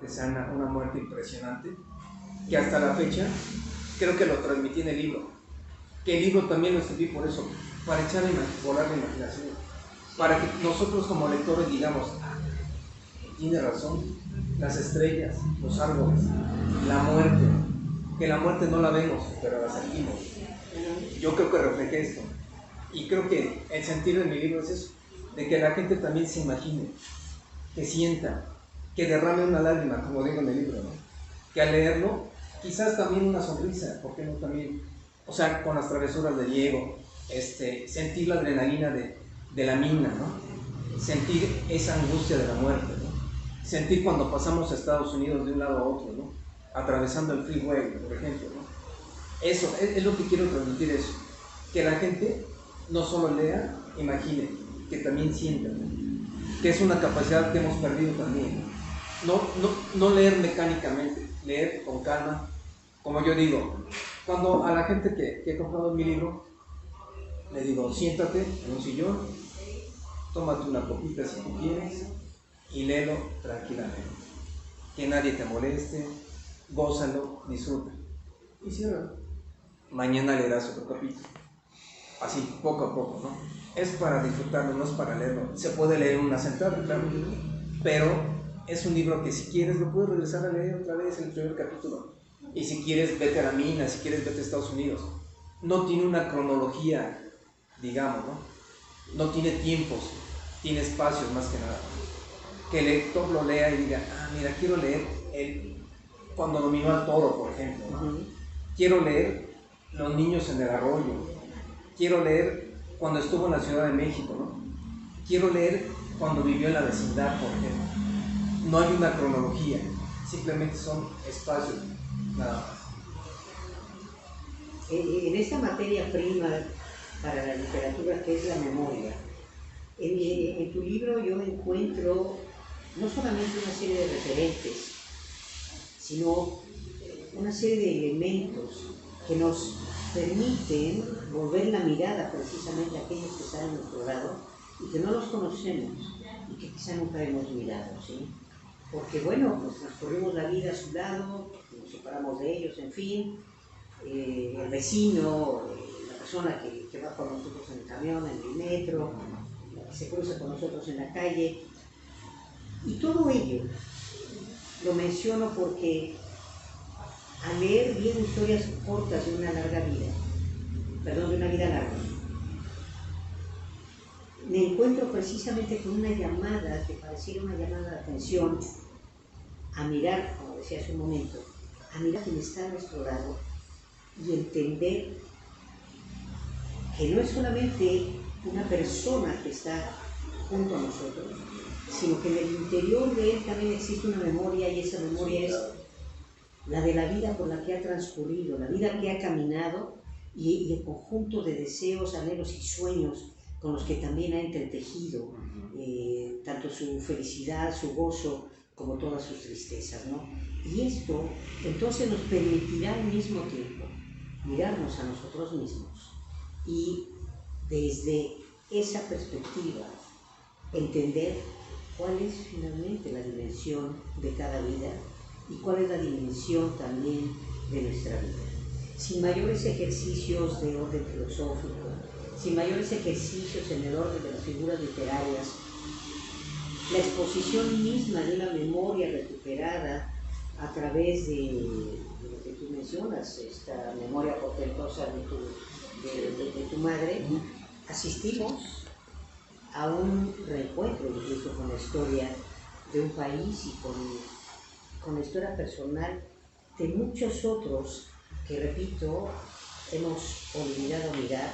que sea una muerte impresionante, que hasta la fecha creo que lo transmití en el libro, que el libro también lo escribí por eso, para echar a volar la imaginación, para que nosotros como lectores digamos, tiene razón, las estrellas, los árboles, la muerte, que la muerte no la vemos, pero la sentimos. Yo creo que refleje esto, y creo que el sentido de mi libro es eso, de que la gente también se imagine, que sienta, que derrame una lágrima, como digo en el libro, ¿no? Que al leerlo, quizás también una sonrisa, ¿por qué no también? O sea, con las travesuras de Diego, sentir la adrenalina de la mina, ¿no? Sentir esa angustia de la muerte, ¿no? Sentir cuando pasamos a Estados Unidos de un lado a otro, ¿no? Atravesando el freeway, por ejemplo, ¿no? Eso, es lo que quiero transmitir, eso, que la gente no solo lea, imagine, que también sienta, ¿no? Que es una capacidad que hemos perdido también, no leer mecánicamente, leer con calma, como yo digo, cuando a la gente que ha comprado mi libro, le digo, siéntate en un sillón, tómate una copita si tú quieres, y léelo tranquilamente, que nadie te moleste, gózalo, disfruta, y cierra. Mañana leerás otro capítulo, así, poco a poco, ¿no? Es para disfrutarlo, no es para leerlo. Se puede leer en una sentada, claro, pero es un libro que si quieres lo puedes regresar a leer otra vez el primer capítulo, y si quieres vete a la mina, si quieres vete a Estados Unidos. No tiene una cronología, digamos, ¿no? No tiene tiempos, tiene espacios más que nada. Que el lector lo lea y diga, mira, quiero leer cuando dominó al toro, por ejemplo, ¿no? Quiero leer Los niños en el arroyo, quiero leer cuando estuvo en la Ciudad de México, ¿no? Quiero leer cuando vivió en la vecindad, por ejemplo. No hay una cronología, simplemente son espacios, nada más. En esta materia prima para la literatura que es la memoria, en tu libro yo encuentro no solamente una serie de referentes, sino una serie de elementos que nos permiten volver la mirada precisamente a aquellos que están a nuestro lado y que no los conocemos y que quizá nunca hemos mirado, ¿sí? Porque bueno, pues transcurrimos la vida a su lado, nos separamos de ellos, en fin, el vecino, la persona que va con nosotros en el camión, en el metro, la que se cruza con nosotros en la calle, y todo ello lo menciono porque al leer 10 historias cortas de una larga vida, de una vida larga, me encuentro precisamente con una llamada que pareciera una llamada de atención a mirar, como decía hace un momento, a mirar quien está a nuestro lado y entender que no es solamente una persona que está junto a nosotros, sino que en el interior de él también existe una memoria, y esa memoria es la de la vida por la que ha transcurrido, la vida que ha caminado y el conjunto de deseos, anhelos y sueños con los que también ha entretejido tanto su felicidad, su gozo, como todas sus tristezas, ¿no? Y esto entonces nos permitirá al mismo tiempo mirarnos a nosotros mismos y desde esa perspectiva entender cuál es finalmente la dimensión de cada vida y cuál es la dimensión también de nuestra vida. Sin mayores ejercicios de orden filosófico, sin mayores ejercicios en el orden de las figuras literarias, la exposición misma de una memoria recuperada a través de lo que tú mencionas, esta memoria portentosa de tu madre, asistimos a un reencuentro incluso con la historia de un país y con la historia personal de muchos otros que, repito, hemos olvidado mirar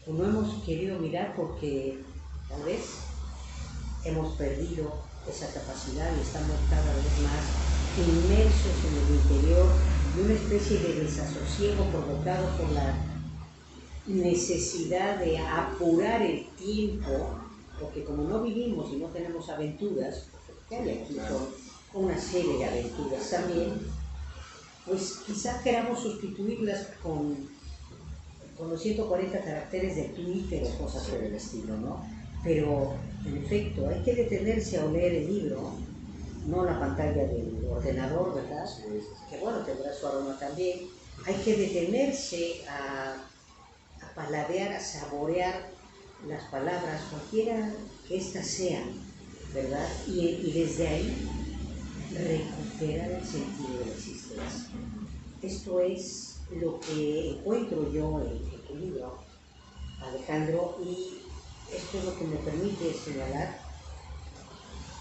o no hemos querido mirar porque tal vez hemos perdido esa capacidad y estamos cada vez más inmersos en el interior de una especie de desasosiego provocado por la necesidad de apurar el tiempo, porque como no vivimos y no tenemos aventuras, que hay aquí son una serie de aventuras también, pues quizá queramos sustituirlas con los 140 caracteres de Twitter o cosas por el estilo, ¿no? Pero, en efecto, hay que detenerse a leer el libro, no la pantalla del ordenador tenador, ¿verdad? Sí, sí, sí. Que bueno, tendrá su aroma también. Hay que detenerse a paladear, a saborear las palabras, cualquiera que éstas sean, ¿verdad? Y desde ahí recuperar el sentido de la existencia. Esto es lo que encuentro yo en tu libro, Alejandro, y esto es lo que me permite señalar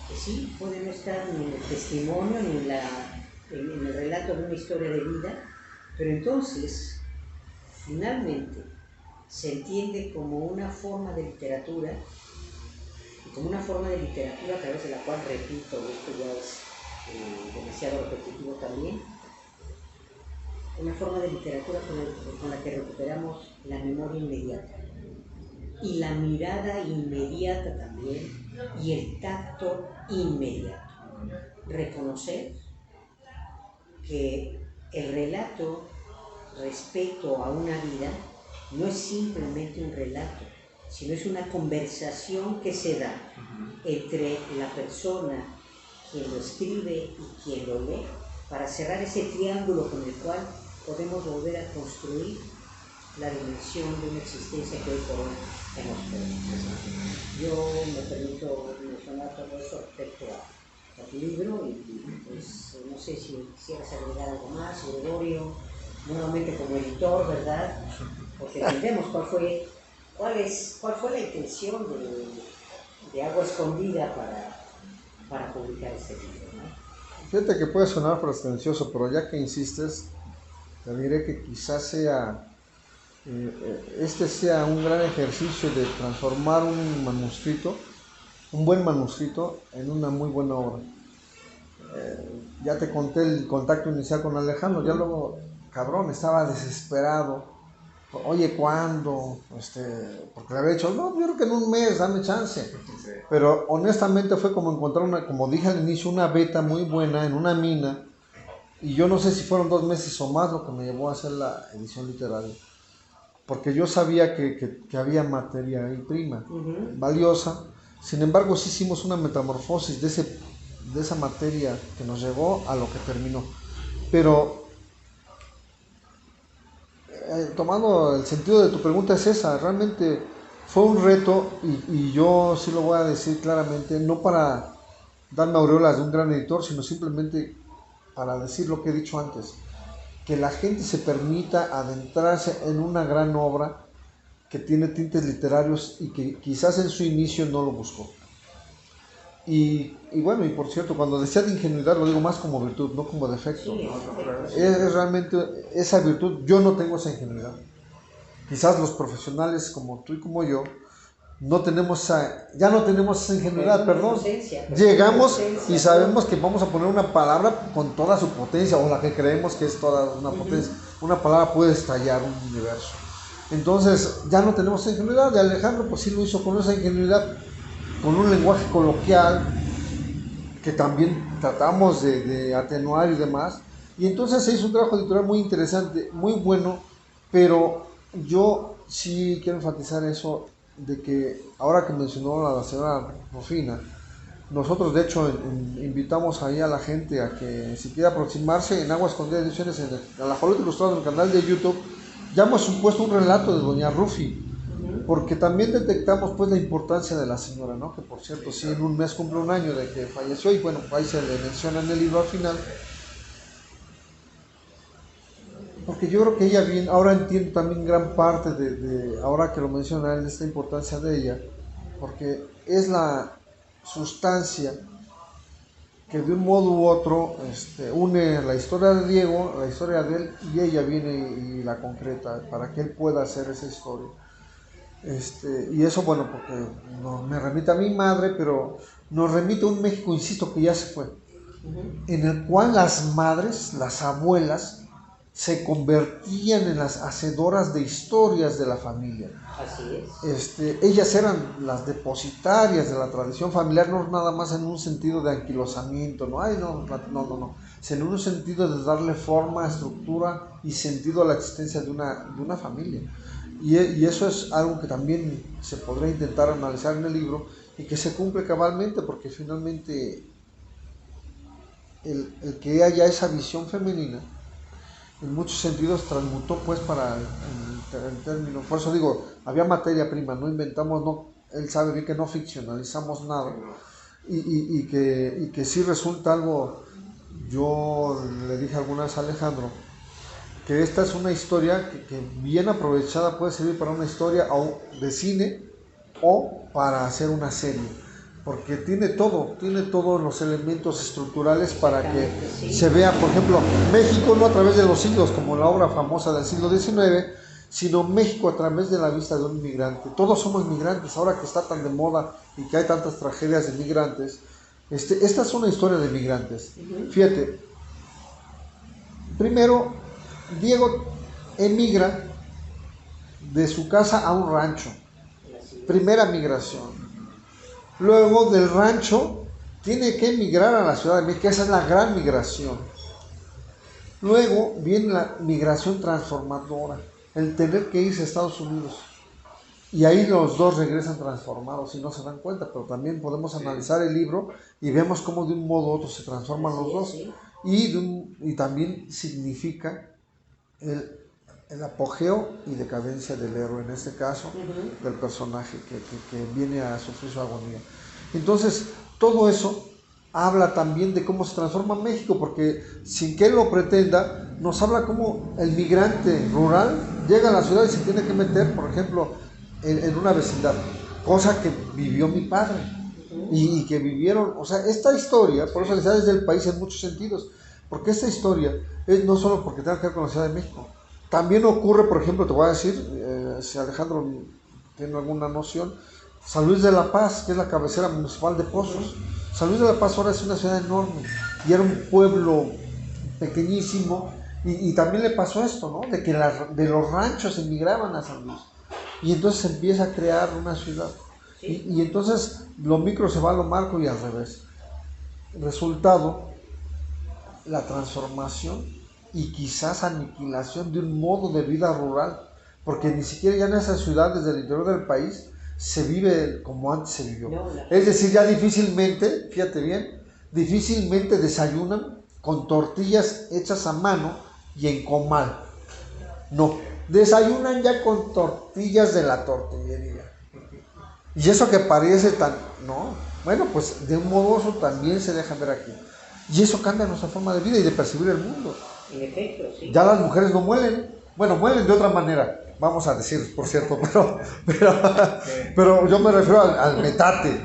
que sí, puede no estar ni en el testimonio ni en el relato de una historia de vida, pero entonces, finalmente, se entiende como una forma de literatura, y como una forma de literatura a través de la cual, repito, esto ya es demasiado repetitivo también, una forma de literatura con la que recuperamos la memoria inmediata y la mirada inmediata también y el tacto inmediato. Reconocer que el relato respecto a una vida no es simplemente un relato, sino es una conversación que se da entre la persona quien lo escribe y quien lo lee para cerrar ese triángulo con el cual podemos volver a construir la dimensión de una existencia que hoy por hoy hemos perdido. Yo me permito mencionar todo eso respecto a tu libro y pues no sé si quisieras agregar algo más, Gregorio, nuevamente como editor, ¿verdad? Porque entendemos cuál fue la intención de Agua Escondida para publicar este libro, ¿no? Fíjate que puede sonar pretencioso, pero ya que insistes, te diré que quizás este sea un gran ejercicio de transformar un buen manuscrito, en una muy buena obra. Ya te conté el contacto inicial con Alejandro, ya luego, cabrón, estaba desesperado. Oye, ¿cuándo? Porque le había dicho, no, yo creo que en un mes, dame chance. Sí. Pero honestamente fue como encontrar como dije al inicio, una beta muy buena en una mina. Y yo no sé si fueron 2 meses o más lo que me llevó a hacer la edición literaria. Porque yo sabía que había materia ahí prima, valiosa. Sin embargo, sí hicimos una metamorfosis de esa materia que nos llevó a lo que terminó. Pero tomando el sentido de tu pregunta es esa, realmente fue un reto y yo sí lo voy a decir claramente, no para darme aureolas de un gran editor, sino simplemente para decir lo que he dicho antes, que la gente se permita adentrarse en una gran obra que tiene tintes literarios y que quizás en su inicio no lo buscó. Y bueno, y por cierto, cuando decía de ingenuidad lo digo más como virtud, no como defecto. Sí, Es realmente esa virtud, yo no tengo esa ingenuidad. Quizás los profesionales como tú y como yo, ya no tenemos esa ingenuidad, perdón. Llegamos y sabemos que vamos a poner una palabra con toda su potencia, o la que creemos que es toda una potencia. Una palabra puede estallar un universo. Entonces, ya no tenemos esa ingenuidad. De Alejandro, pues sí lo hizo con esa ingenuidad, con un lenguaje coloquial que también tratamos de atenuar y demás. Y entonces se hizo un trabajo editorial muy interesante, muy bueno, pero yo sí quiero enfatizar eso de que ahora que mencionó a la señora Rufina, nosotros de hecho invitamos ahí a la gente a que si quiere aproximarse en Agua Escondida Ediciones, en el Ajolote Ilustrado, en el canal de YouTube, ya hemos puesto un relato de doña Rufi, porque también detectamos pues la importancia de la señora, ¿no? Que por cierto, sí, en un mes cumple un año de que falleció y bueno, ahí se le menciona en el libro al final. Porque yo creo que ella bien, ahora entiendo también gran parte ahora que lo menciona él, esta importancia de ella, porque es la sustancia que de un modo u otro une la historia de Diego, la historia de él, y ella viene y la concreta para que él pueda hacer esa historia. Y eso, bueno, porque me remite a mi madre, pero nos remite a un México, insisto, que ya se fue, en el cual las madres, las abuelas, se convertían en las hacedoras de historias de la familia. Así es. Ellas eran las depositarias de la tradición familiar, no nada más en un sentido de anquilosamiento, no, sino en un sentido de darle forma, estructura y sentido a la existencia de una familia. Y eso es algo que también se podrá intentar analizar en el libro y que se cumple cabalmente, porque finalmente el que haya esa visión femenina, en muchos sentidos transmutó pues para el término, por eso digo, había materia prima, no inventamos, no, él sabe bien que no ficcionalizamos nada, y que sí resulta algo. Yo le dije alguna vez a Alejandro que esta es una historia que bien aprovechada puede servir para una historia de cine o para hacer una serie, porque tiene todos los elementos estructurales para que se vea, por ejemplo, México no a través de los siglos, como la obra famosa del siglo XIX, sino México a través de la vista de un migrante. Todos somos migrantes, ahora que está tan de moda y que hay tantas tragedias de migrantes. Esta es una historia de migrantes. Fíjate, primero, Diego emigra de su casa a un rancho, primera migración. Luego del rancho tiene que emigrar a la Ciudad de México, esa es la gran migración. Luego viene la migración transformadora, el tener que irse a Estados Unidos. Y ahí los dos regresan transformados y no se dan cuenta, pero también podemos analizar el libro y vemos cómo de un modo u otro se transforman los dos. Y también significa el apogeo y decadencia del héroe, en este caso, del personaje que viene a sufrir su agonía. Entonces, todo eso habla también de cómo se transforma México, porque sin que él lo pretenda, nos habla cómo el migrante rural llega a la ciudad y se tiene que meter, por ejemplo, en una vecindad, cosa que vivió mi padre y que vivieron, o sea, esta historia, por eso la ciudad es del país en muchos sentidos, porque esta historia es no solo porque tenga que ver con la Ciudad de México, también ocurre, por ejemplo, te voy a decir, si Alejandro tiene alguna noción, San Luis de la Paz, que es la cabecera municipal de Pozos. San Luis de la Paz ahora es una ciudad enorme y era un pueblo pequeñísimo, y también le pasó esto, ¿no? De que de los ranchos emigraban a San Luis. Y entonces se empieza a crear una ciudad. Y entonces lo micro se va a lo macro y al revés. Resultado, la transformación y quizás aniquilación de un modo de vida rural. Porque ni siquiera ya en esas ciudades del interior del país se vive como antes se vivió. Es decir, ya difícilmente, fíjate bien, difícilmente desayunan con tortillas hechas a mano y en comal. No. Desayunan ya con tortillas de la tortillería. Y eso que parece tan... No, bueno, pues de un modo también se deja ver aquí. Y eso cambia nuestra forma de vida y de percibir el mundo. En efecto, sí. Ya las mujeres no muelen. Bueno, muelen de otra manera, vamos a decir, por cierto, pero yo me refiero al metate.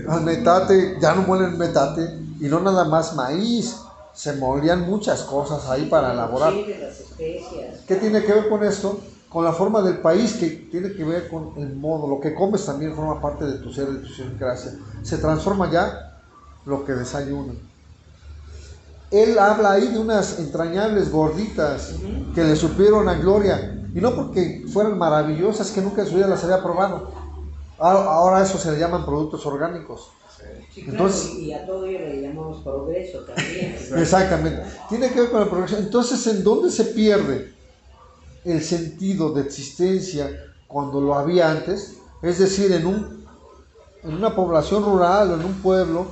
Al metate, ya no muelen metate, y no nada más maíz. Se molían muchas cosas ahí para elaborar. Las especias. ¿Qué tiene que ver con esto? Con la forma del país, que tiene que ver con el modo. Lo que comes también forma parte de tu ser, de tu idiosincrasia. Se transforma ya lo que desayunan. Él habla ahí de unas entrañables gorditas que le supieron a gloria. Y no porque fueran maravillosas, que nunca en su vida las había probado. Ahora a eso se le llaman productos orgánicos. Sí, claro, entonces, y a todo ello le llamamos progreso también. Exactamente. Tiene que ver con el progreso. Entonces, ¿en dónde se pierde el sentido de existencia cuando lo había antes? Es decir, en una población rural o en un pueblo,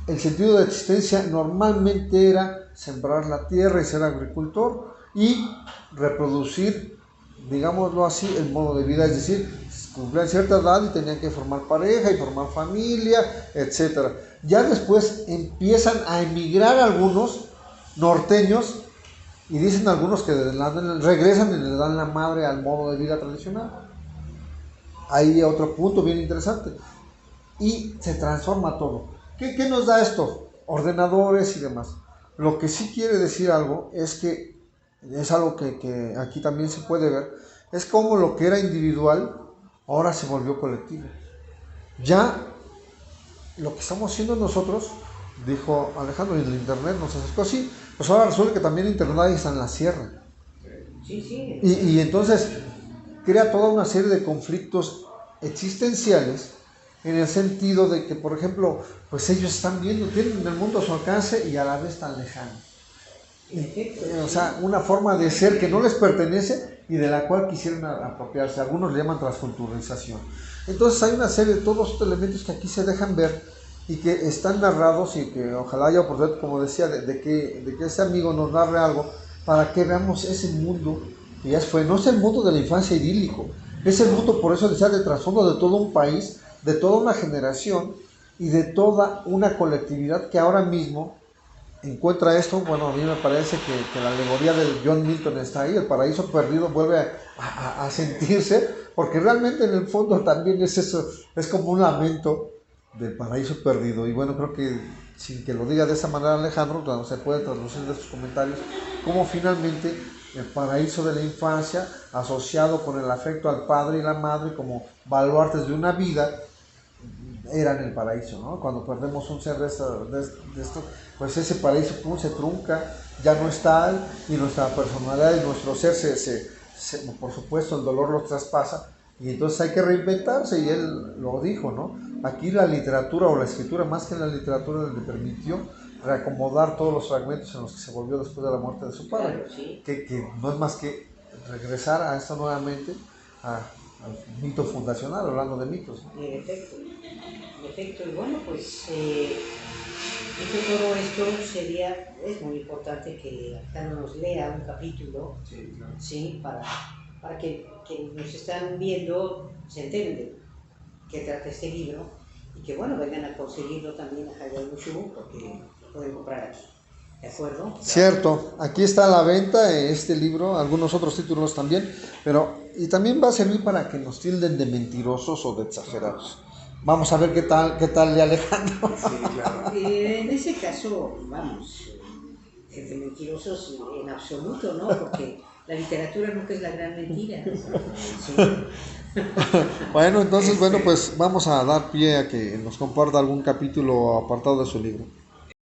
el sentido de existencia normalmente era sembrar la tierra y ser agricultor y reproducir, digámoslo así, el modo de vida, es decir, cumplían cierta edad y tenían que formar pareja y formar familia, etc. Ya después empiezan a emigrar algunos norteños y dicen algunos que regresan y le dan la madre al modo de vida tradicional. Ahí otro punto bien interesante. Y se transforma todo. ¿Qué nos da esto? Ordenadores y demás. Lo que sí quiere decir algo es que, es algo que aquí también se puede ver, es como lo que era individual ahora se volvió colectivo. Ya lo que estamos haciendo nosotros, dijo Alejandro, y el internet nos acercó así, pues ahora resulta que también internet está en la sierra. Sí. Y entonces crea toda una serie de conflictos existenciales, en el sentido de que, por ejemplo, pues ellos están viendo, tienen el mundo a su alcance y a la vez tan lejano. O sea, una forma de ser que no les pertenece y de la cual quisieran apropiarse. Algunos le llaman transculturalización. Entonces hay una serie de todos estos elementos que aquí se dejan ver y que están narrados y que ojalá haya oportunidad, como decía, de que ese amigo nos narre algo para que veamos ese mundo que ya fue. No es el mundo de la infancia idílico, es el mundo, por eso decía, de trasfondo de todo un país, de toda una generación y de toda una colectividad que ahora mismo encuentra esto. Bueno, a mí me parece que la alegoría del John Milton está ahí, el paraíso perdido vuelve a sentirse, porque realmente en el fondo también es eso, es como un lamento del paraíso perdido. Y bueno, creo que sin que lo diga de esa manera Alejandro, se puede traducir de sus comentarios como finalmente el paraíso de la infancia asociado con el afecto al padre y la madre como baluartes de una vida eran el paraíso, ¿no? Cuando perdemos un ser de esto, pues ese paraíso se trunca, ya no está, y nuestra personalidad y nuestro ser por supuesto el dolor los traspasa, y entonces hay que reinventarse, y él lo dijo, ¿no? Aquí la literatura o la escritura, más que la literatura, le permitió reacomodar todos los fragmentos en los que se volvió después de la muerte de su padre, claro, sí. que no es más que regresar a esto nuevamente, al mito fundacional, hablando de mitos, ¿no? En efecto, y bueno, pues todo esto es muy importante que Alejandro nos lea un capítulo, Sí, claro. ¿sí? Para que nos están viendo se enteren de qué trata este libro, y que bueno, vengan a conseguirlo también a Hayao Mushu, porque lo pueden comprar aquí, ¿de acuerdo? Cierto, aquí está a la venta este libro, algunos otros títulos también, y también va a servir para que nos tilden de mentirosos o de exagerados. Vamos a ver qué tal de Alejandro. Sí, claro. En ese caso, vamos, de mentirosos en absoluto, ¿no? Porque la literatura nunca es la gran mentira. Sí. Bueno, entonces, pues vamos a dar pie a que nos comparta algún capítulo o apartado de su libro.